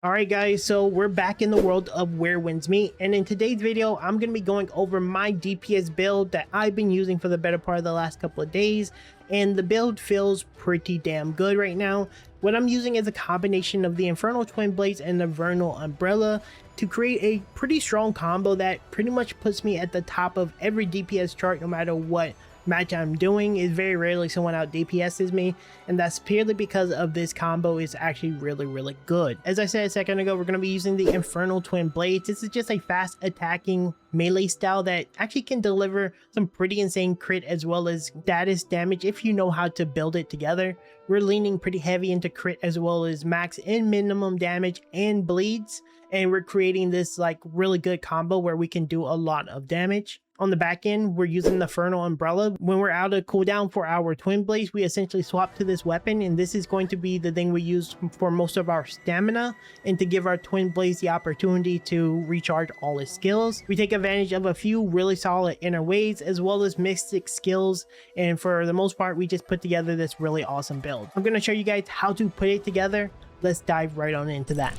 Alright guys, so we're back in the world of Where Winds Meet, and in today's video I'm going to be going over my DPS build that I've been using for the better part of the last couple of days, and the build feels pretty damn good right now. What I'm using is a combination of the Infernal Twin Blades and the Vernal Umbrella to create a pretty strong combo that pretty much puts me at the top of every DPS chart no matter what match I'm doing. Is very rarely someone out DPSs me, and that's purely because of this combo is actually really good. As I said a second ago, we're going to be using the Infernal Twin Blades. This is just a fast attacking melee style that actually can deliver some pretty insane crit as well as status damage if you know how to build it together. We're leaning pretty heavy into crit as well as max and minimum damage and bleeds, and we're creating this like really good combo where we can do a lot of damage. On the back end, we're using the Vernal Umbrella. When we're out of cooldown for our Twin Blades, we essentially swap to this weapon, and this is going to be the thing we use for most of our stamina and to give our Twin Blades the opportunity to recharge all its skills. We take advantage of a few really solid inner waves as well as mystic skills, and for the most part, we just put together this really awesome build. I'm going to show you guys how to put it together. Let's dive right on into that.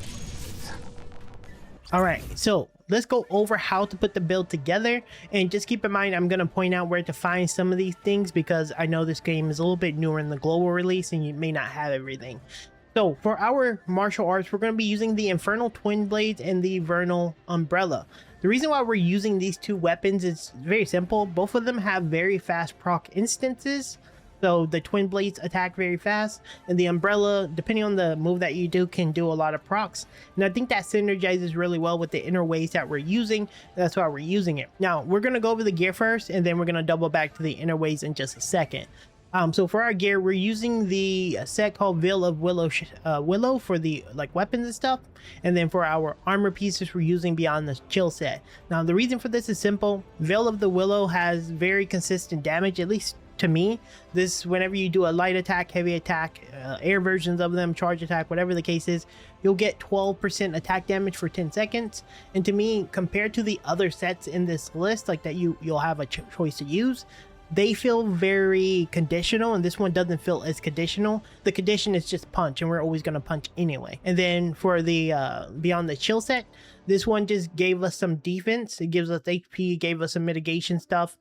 Alright, so let's go over how to put the build together, and just keep in mind I'm going to point out where to find some of these things because I know this game is a little bit newer in the global release and you may not have everything. So for our martial arts, we're going to be using the Infernal Twin Blades and the Vernal Umbrella. The reason why we're using these two weapons is very simple. Both of them have very fast proc instances. So the Twin Blades attack very fast, and the Umbrella, depending on the move that you do, can do a lot of procs. And I think that synergizes really well with the inner ways that we're using. That's why we're using it. Now, we're going to go over the gear first, and then we're going to double back to the inner ways in just a second. So for our gear, we're using the set called Veil of Willow for the like weapons and stuff, and then for our armor pieces we're using Beyond the Chill set. Now the reason for this is simple. Veil of the Willow has very consistent damage, at least to me. This, whenever you do a light attack, heavy attack, air versions of them, charge attack, whatever the case is, you'll get 12% attack damage for 10 seconds. And to me, compared to the other sets in this list, like that you'll have a choice to use, they feel very conditional, and this one doesn't feel as conditional. The condition is just punch, and we're always going to punch anyway. And then for the Beyond the Chill set, this one just gave us some defense. It gives us HP, gave us some mitigation stuff.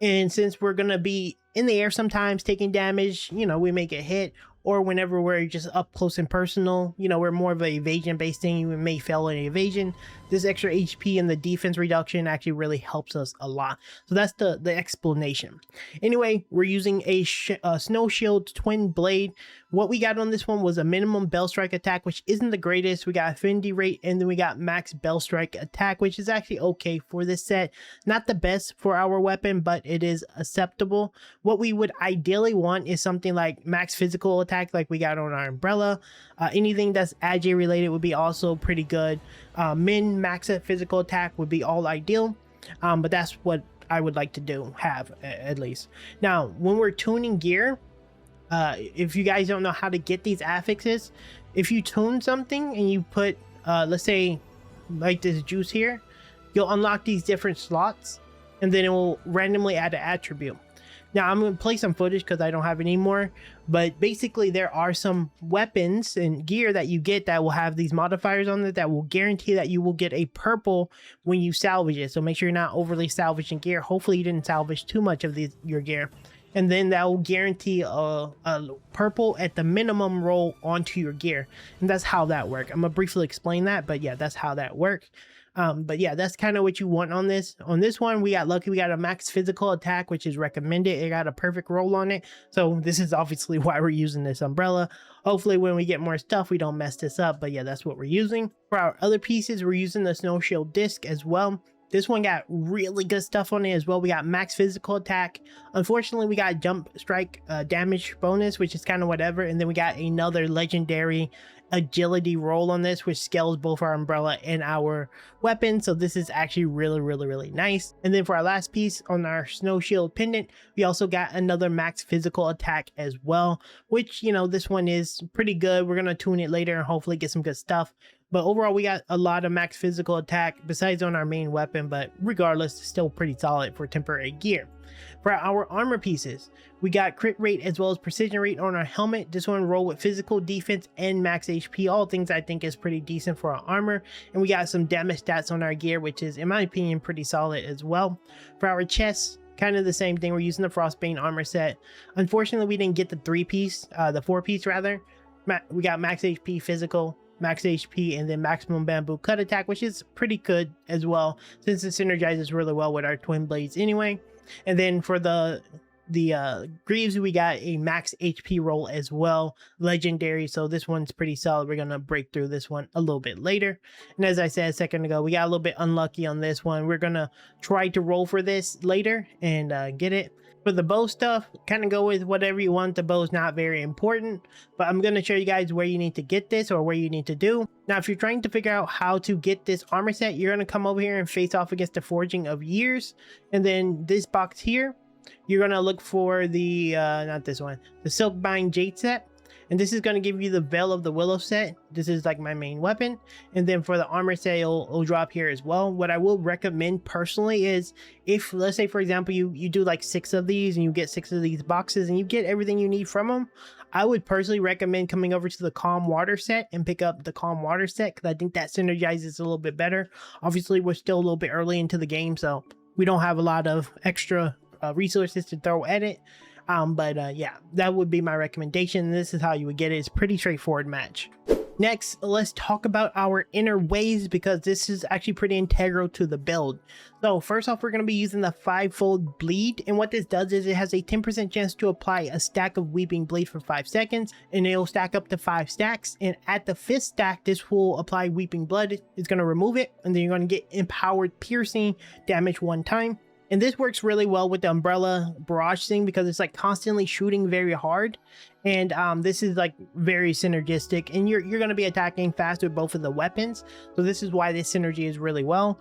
And since we're going to be in the air sometimes taking damage, you know, we may get hit, or whenever we're just up close and personal, you know, we're more of an evasion based thing, we may fail in evasion. This extra HP and the defense reduction actually really helps us a lot. So that's the explanation. Anyway, we're using a Snow Shield Twin Blade. What we got on this one was a minimum Bell Strike attack, which isn't the greatest. We got affinity rate, and then we got max Bell Strike attack, which is actually okay for this set. Not the best for our weapon, but it is acceptable. What we would ideally want is something like max physical attack like we got on our Umbrella. Anything that's agi related would be also pretty good. Min max physical attack would be all ideal, but that's what I would like to have at least. Now when we're tuning gear, if you guys don't know how to get these affixes, if you tune something and you put let's say like this juice here, you'll unlock these different slots, and then it will randomly add an attribute. Now I'm going to play some footage because I don't have any more, but basically there are some weapons and gear that you get that will have these modifiers on it that will guarantee that you will get a purple when you salvage it. So make sure you're not overly salvaging gear. Hopefully you didn't salvage too much of your gear. And then that will guarantee a purple at the minimum roll onto your gear. And that's how that works. I'm going to briefly explain that, but yeah, that's how that works. But yeah, that's kind of what you want on this. On this one, we got lucky. We got a max physical attack, which is recommended. It got a perfect roll on it. So this is obviously why we're using this Umbrella. Hopefully when we get more stuff, we don't mess this up. But yeah, that's what we're using. For our other pieces, we're using the Snow Shield disc as well. This one got really good stuff on it as well. We got max physical attack. Unfortunately, we got jump strike damage bonus, which is kind of whatever. And then we got another legendary agility roll on this, which scales both our Umbrella and our weapon. So this is actually really nice. And then for our last piece on our Snow Shield pendant, we also got another max physical attack as well, which, you know, this one is pretty good. We're going to tune it later and hopefully get some good stuff. But overall, we got a lot of max physical attack besides on our main weapon, but regardless, it's still pretty solid for temporary gear. For our armor pieces, we got crit rate as well as precision rate on our helmet. This one roll with physical, defense, and max HP, all things I think is pretty decent for our armor. And we got some damage stats on our gear, which is, in my opinion, pretty solid as well. For our chests, kind of the same thing. We're using the Frostbane armor set. Unfortunately, we didn't get the 4-piece rather. We got max HP physical, max HP, and then maximum bamboo cut attack, which is pretty good as well, since it synergizes really well with our twin blades anyway. And then for the greaves, we got a max HP roll as well, legendary, so this one's pretty solid. We're gonna break through this one a little bit later. And as I said a second ago, we got a little bit unlucky on this one. We're gonna try to roll for this later and get it. For the bow stuff, kind of go with whatever you want. The bow is not very important, but I'm going to show you guys where you need to get this or where you need to do. Now, if you're trying to figure out how to get this armor set, you're going to come over here and face off against the Forging of Years. And then this box here, you're going to look for the, not this one, the Silkbind Jade set. And this is going to give you the Veil of the Willow set. This is like my main weapon. And then for the armor set, it'll drop here as well. What I will recommend personally is if, let's say, for example, you do like 6 of these and you get 6 of these boxes and you get everything you need from them, I would personally recommend coming over to the Calm Water set and pick up the Calm Water set, because I think that synergizes a little bit better. Obviously, we're still a little bit early into the game, so we don't have a lot of extra resources to throw at it. Yeah, that would be my recommendation. This is how you would get it. It's a pretty straightforward match. Next, let's talk about our inner ways, because this is actually pretty integral to the build. So first off, we're going to be using the 5-fold bleed, and what this does is it has a 10% chance to apply a stack of weeping bleed for 5 seconds, and it'll stack up to 5 stacks. And at the 5th stack, this will apply weeping blood. It's going to remove it, and then you're going to get empowered piercing damage 1 time. And this works really well with the umbrella barrage thing, because it's like constantly shooting very hard. And this is like very synergistic, and you're going to be attacking fast with both of the weapons. So this is why this synergy is really well.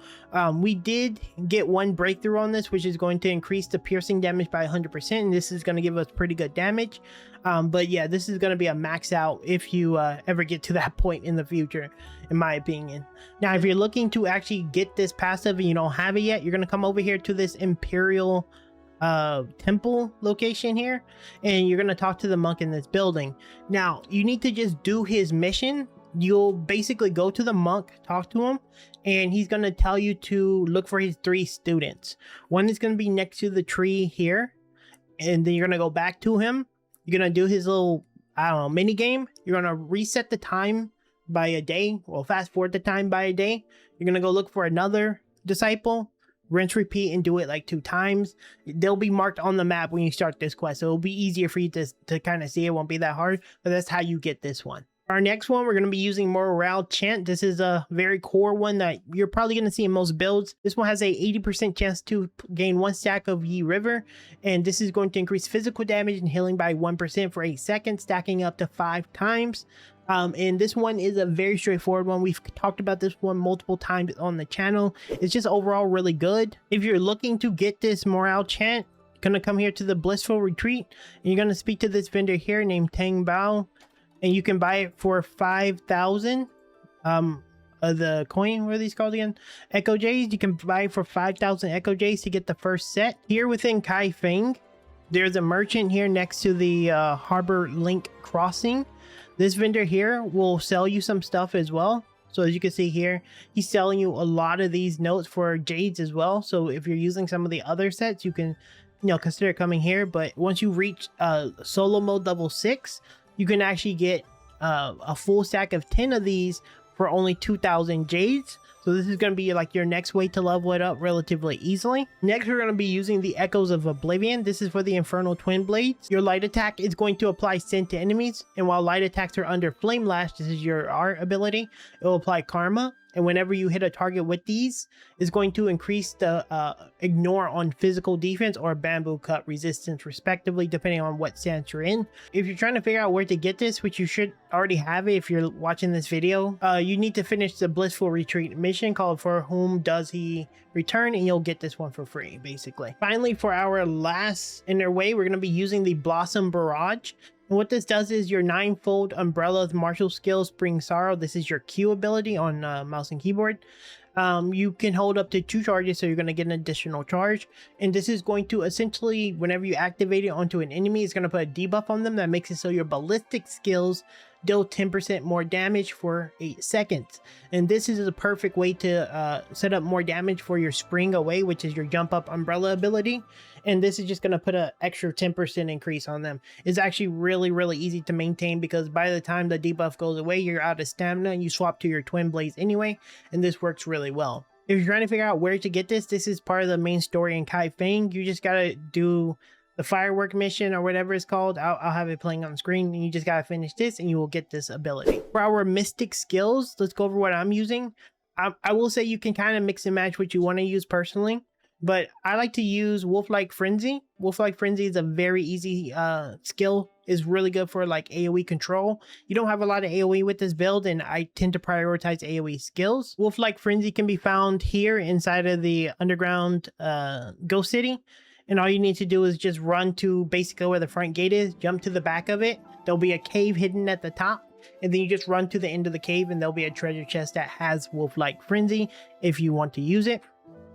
We did get 1 breakthrough on this, which is going to increase the piercing damage by 100%. And this is going to give us pretty good damage. But yeah, this is going to be a max out if you ever get to that point in the future, in my opinion. Now, if you're looking to actually get this passive and you don't have it yet, you're going to come over here to this Imperial temple location here, and you're going to talk to the monk in this building. Now, you need to just do his mission. You'll basically go to the monk, talk to him, and he's going to tell you to look for his 3 students. One is going to be next to the tree here, and then you're going to go back to him. You're going to do his little, I don't know, mini game. You're going to reset the time by a day. Well, fast forward the time by a day. You're going to go look for another disciple, rinse, repeat, and do it like 2 times. They'll be marked on the map when you start this quest, so it'll be easier for you to kind of see. It won't be that hard, but that's how you get this one. Our next one, we're going to be using Morale Chant. This is a very core one that you're probably going to see in most builds. This one has a 80% chance to gain 1 stack of Yi River, and this is going to increase physical damage and healing by 1% for 8 seconds, stacking up to 5 times. And this one is a very straightforward one. We've talked about this one multiple times on the channel. It's just overall really good. If you're looking to get this Morale Chant, you're going to come here to the Blissful Retreat, and you're going to speak to this vendor here named Tang Bao. And you can buy it for 5,000 the coin. What are these called again? Echo Jays. You can buy it for 5,000 Echo Jays to get the first set. Here within Kai Feng, there's a merchant here next to the Harbor Link Crossing. This vendor here will sell you some stuff as well. So as you can see here, he's selling you a lot of these notes for Jades as well. So if you're using some of the other sets, you can, consider coming here. But once you reach solo mode level 6, you can actually get a full stack of 10 of these for only 2,000 Jades. So this is going to be like your next way to level it up relatively easily. Next, we're going to be using the Echoes of Oblivion. This is for the Infernal Twin Blades. Your light attack is going to apply Sin to enemies. And while light attacks are under Flame Lash, this is your art ability, it will apply Karma. And whenever you hit a target with these, it's going to increase the ignore on physical defense or bamboo cut resistance respectively, depending on what stance you're in. If you're trying to figure out where to get this, which you should already have it if you're watching this video, you need to finish the Blissful Retreat mission called For Whom Does He Return, and you'll get this one for free, basically. Finally, for our last inner way, we're going to be using the Blossom Barrage. And what this does is your ninefold Umbrella's martial skill Spring Sorrow. This is your Q ability on mouse and keyboard. You can hold up to 2 charges, so you're going to get an additional charge, and this is going to essentially, whenever you activate it onto an enemy, it's going to put a debuff on them that makes it so your ballistic skills deal 10% more damage for 8 seconds. And this is a perfect way to set up more damage for your Spring Away, which is your jump up umbrella ability, and this is just going to put an extra 10% increase on them. It's actually really easy to maintain, because by the time the debuff goes away, you're out of stamina and you swap to your twin blades anyway, and this works really well. If you're trying to figure out where to get this is part of the main story in Kai Fang. You just gotta do the firework mission or whatever it's called. I'll have it playing on the screen, and you just gotta finish this and you will get this ability. For our mystic skills, let's go over what I'm using. I will say you can kind of mix and match what you want to use personally, but I like to use Wolf-like Frenzy. Wolf-like Frenzy is a very easy skill. Is really good for like AoE control. You don't have a lot of AoE with this build, and I tend to prioritize AoE skills. Wolf-like Frenzy can be found here inside of the underground Ghost City. And all you need to do is just run to basically where the front gate is, jump to the back of it. There'll be a cave hidden at the top, and then you just run to the end of the cave and there'll be a treasure chest that has Wolf-like Frenzy if you want to use it.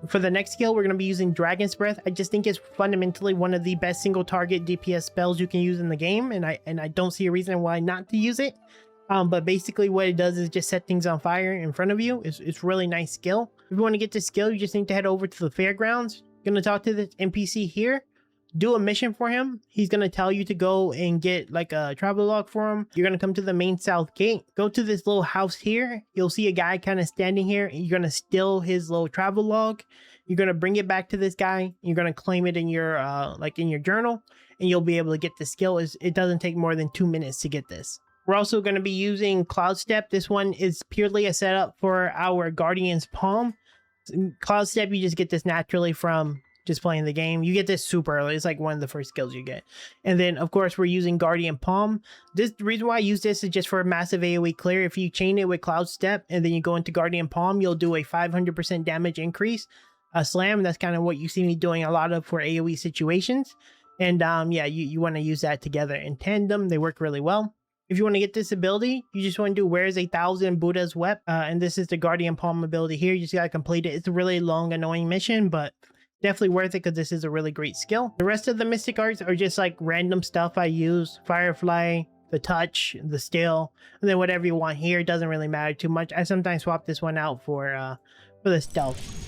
For the next skill, we're going to be using Dragon's Breath. I just think it's fundamentally one of the best single target DPS spells you can use in the game, and I don't see a reason why not to use it. But basically what it does is just set things on fire in front of you. It's really nice skill. If you want to get this skill, you just need to head over to the fairgrounds. You're going to talk to this NPC here, do a mission for him. He's going to tell you to go and get like a travel log for him. You're going to come to the main south gate, go to this little house here. You'll see a guy kind of standing here, and you're going to steal his little travel log. You're going to bring it back to this guy. You're going to claim it in your like in your journal, and you'll be able to get the skill. It doesn't take more than 2 minutes to get this. We're also going to be using Cloud Step. This one is purely a setup for our Guardian's Palm. Cloud Step, you just get this naturally from just playing the game. You get this super early. It's like one of the first skills you get. And then of course we're using Guardian Palm. The reason why I use this is just for a massive AoE clear. If you chain it with Cloud Step and then you go into Guardian Palm, you'll do a 500% damage increase. A slam, that's kind of what you see me doing a lot of for AoE situations. And yeah, you want to use that together in tandem. They work really well. If you want to get this ability, you just want to do Where's 1,000 Buddha's Wept. And this is the Guardian Palm ability here. You just got to complete it. It's a really long, annoying mission, but definitely worth it because this is a really great skill. The rest of the Mystic Arts are just like random stuff I use. Firefly, the Touch, the Still, and then whatever you want here. It doesn't really matter too much. I sometimes swap this one out for the Stealth.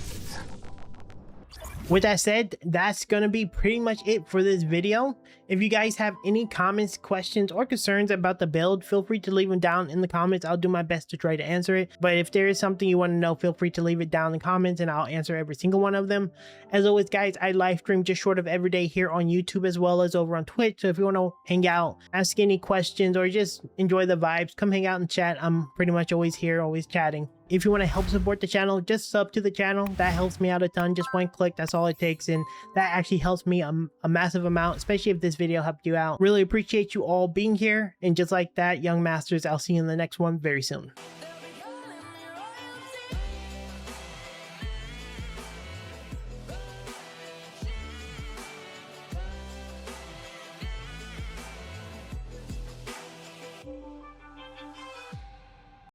With that said, that's going to be pretty much it for this video. If you guys have any comments, questions, or concerns about the build, feel free to leave them down in the comments. I'll do my best to try to answer it. But if there is something you want to know, feel free to leave it down in the comments and I'll answer every single one of them. As always, guys, I live stream just short of every day here on YouTube as well as over on Twitch. So if you want to hang out, ask any questions, or just enjoy the vibes, come hang out and chat. I'm pretty much always here, always chatting. If you want to help support the channel, just sub to the channel. That helps me out a ton. Just one click, that's all it takes, and that actually helps me a massive amount, especially if this video helped you out. Really appreciate you all being here, and just like that, young masters, I'll see you in the next one very soon.